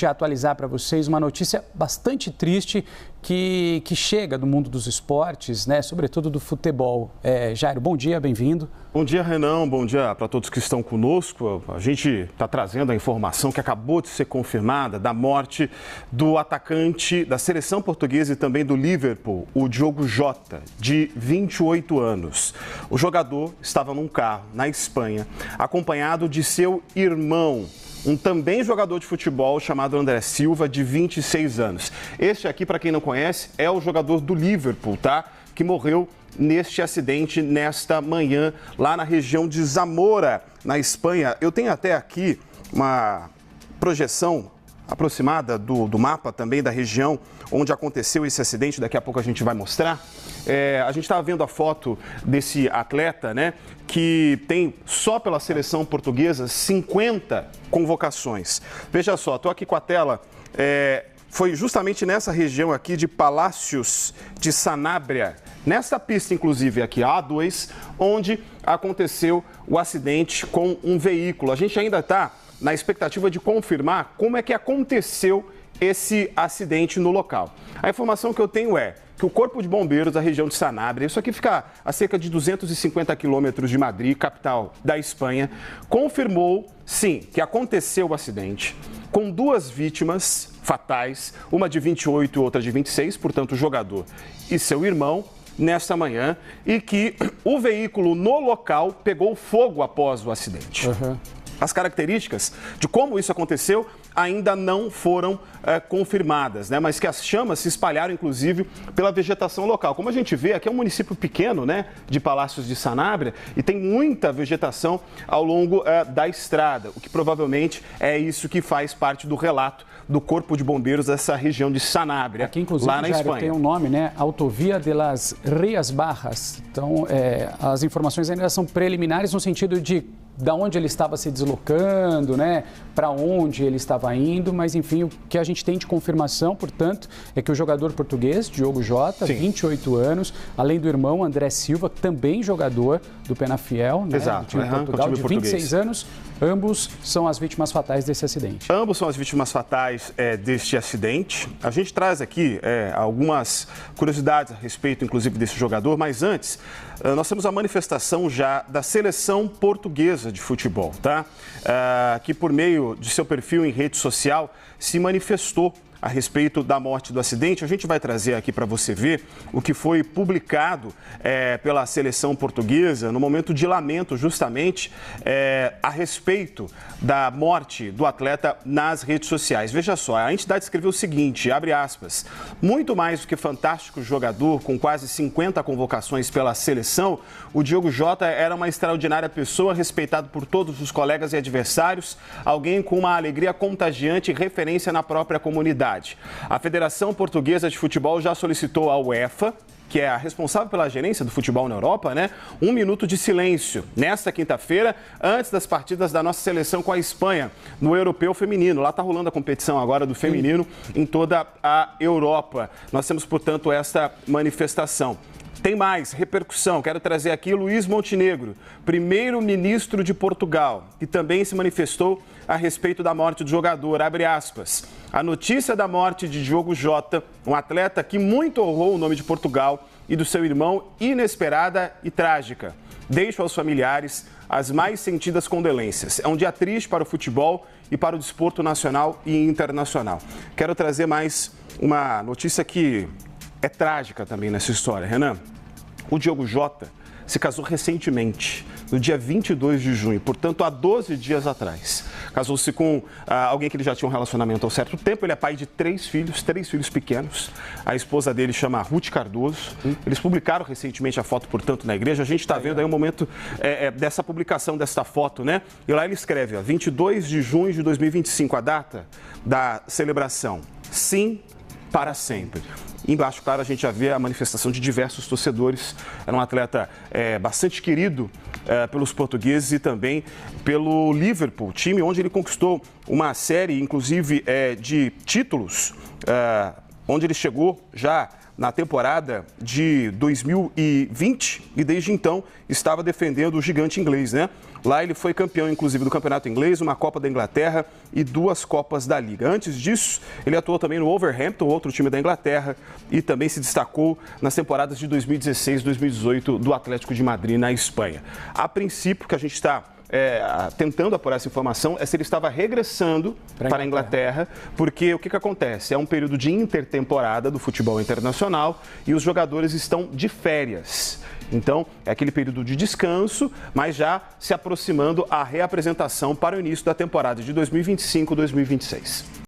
gente atualizar para vocês uma notícia bastante triste que chega do mundo dos esportes, né? Sobretudo do futebol. Jairo, bom dia, bem-vindo. Bom dia, Renan. Bom dia para todos que estão conosco. A gente está trazendo a informação que acabou de ser confirmada da morte do atacante da seleção portuguesa e também do Liverpool, o Diogo Jota, de 28 anos. O jogador estava num carro na Espanha, acompanhado de seu irmão, um também jogador de futebol chamado André Silva, de 26 anos. Este aqui, para quem não conhece, é o jogador do Liverpool, tá? Que morreu neste acidente nesta manhã, lá na região de Zamora, na Espanha. Eu tenho até aqui uma projeção aproximada do mapa também da região onde aconteceu esse acidente, daqui a pouco a gente vai mostrar. A gente estava vendo a foto desse atleta, né, que tem só pela seleção portuguesa 50 convocações. Veja só, estou aqui com a tela, foi justamente nessa região aqui de Palácios de Sanabria, nessa pista inclusive aqui, a A2, onde aconteceu o acidente com um veículo. A gente ainda está na expectativa de confirmar como é que aconteceu esse acidente no local. A informação que eu tenho é que o Corpo de Bombeiros da região de Sanabria, isso aqui fica a cerca de 250 quilômetros de Madrid, capital da Espanha, confirmou, sim, que aconteceu o acidente com duas vítimas fatais, uma de 28 e outra de 26, portanto o jogador e seu irmão, nesta manhã, e que o veículo no local pegou fogo após o acidente. As características de como isso aconteceu ainda não foram confirmadas, né? Mas que as chamas se espalharam, inclusive, pela vegetação local. Como a gente vê, aqui é um município pequeno, né, de Palácios de Sanabria, e tem muita vegetação ao longo da estrada, o que provavelmente é isso que faz parte do relato do Corpo de Bombeiros dessa região de Sanabria, aqui, inclusive, lá na Espanha. Tem um nome, né? Autovia de las Rías Barras. Então, as informações ainda são preliminares no sentido de onde ele estava se deslocando, né? Para onde ele estava indo, mas enfim, o que a gente tem de confirmação, portanto, é que o jogador português, Diogo Jota, sim, 28 anos, além do irmão André Silva, também jogador do Penafiel, né? Exato, do time Portugal, de 26 anos, ambos são as vítimas fatais desse acidente. Ambos são as vítimas fatais deste acidente. A gente traz aqui algumas curiosidades a respeito, inclusive, desse jogador, mas antes, nós temos a manifestação já da seleção portuguesa de futebol, tá? Que por meio de seu perfil em rede social se manifestou a respeito da morte do acidente. A gente vai trazer aqui para você ver o que foi publicado pela seleção portuguesa no momento de lamento, justamente, a respeito da morte do atleta nas redes sociais. Veja só, a entidade escreveu o seguinte, abre aspas, muito mais do que fantástico jogador, com quase 50 convocações pela seleção, o Diogo Jota era uma extraordinária pessoa, respeitado por todos os colegas e adversários, alguém com uma alegria contagiante e referência na própria comunidade. A Federação Portuguesa de Futebol já solicitou à UEFA, que é a responsável pela gerência do futebol na Europa, né, 1 minuto de silêncio nesta quinta-feira, antes das partidas da nossa seleção com a Espanha, no Europeu Feminino. Lá está rolando a competição agora do feminino em toda a Europa. Nós temos, portanto, esta manifestação. Tem mais repercussão. Quero trazer aqui Luís Montenegro, primeiro-ministro de Portugal, que também se manifestou a respeito da morte do jogador. Abre aspas. A notícia da morte de Diogo Jota, um atleta que muito honrou o nome de Portugal e do seu irmão, inesperada e trágica. Deixo aos familiares as mais sentidas condolências. É um dia triste para o futebol e para o desporto nacional e internacional. Quero trazer mais uma notícia que é trágica também nessa história, Renan. O Diogo Jota se casou recentemente, no dia 22 de junho, portanto, há 12 dias atrás. Casou-se com alguém que ele já tinha um relacionamento há um certo tempo. Ele é pai de 3 filhos pequenos. A esposa dele chama Ruth Cardoso. Eles publicaram recentemente a foto, portanto, na igreja. A gente está vendo aí um momento dessa publicação desta foto, né? E lá ele escreve, 22 de junho de 2025, a data da celebração. Sim, para sempre. Embaixo, claro, a gente já vê a manifestação de diversos torcedores. Era um atleta bastante querido pelos portugueses e também pelo Liverpool, time onde ele conquistou uma série, inclusive, de títulos, onde ele chegou já na temporada de 2020 e desde então estava defendendo o gigante inglês, né? Lá ele foi campeão, inclusive, do Campeonato Inglês, uma Copa da Inglaterra e 2 Copas da Liga. Antes disso, ele atuou também no Wolverhampton, outro time da Inglaterra, e também se destacou nas temporadas de 2016 e 2018 do Atlético de Madrid, na Espanha. A princípio, que a gente está tentando apurar essa informação é se ele estava regressando para a Inglaterra, porque o que acontece? É um período de intertemporada do futebol internacional e os jogadores estão de férias. Então, é aquele período de descanso, mas já se aproximando a reapresentação para o início da temporada de 2025-2026.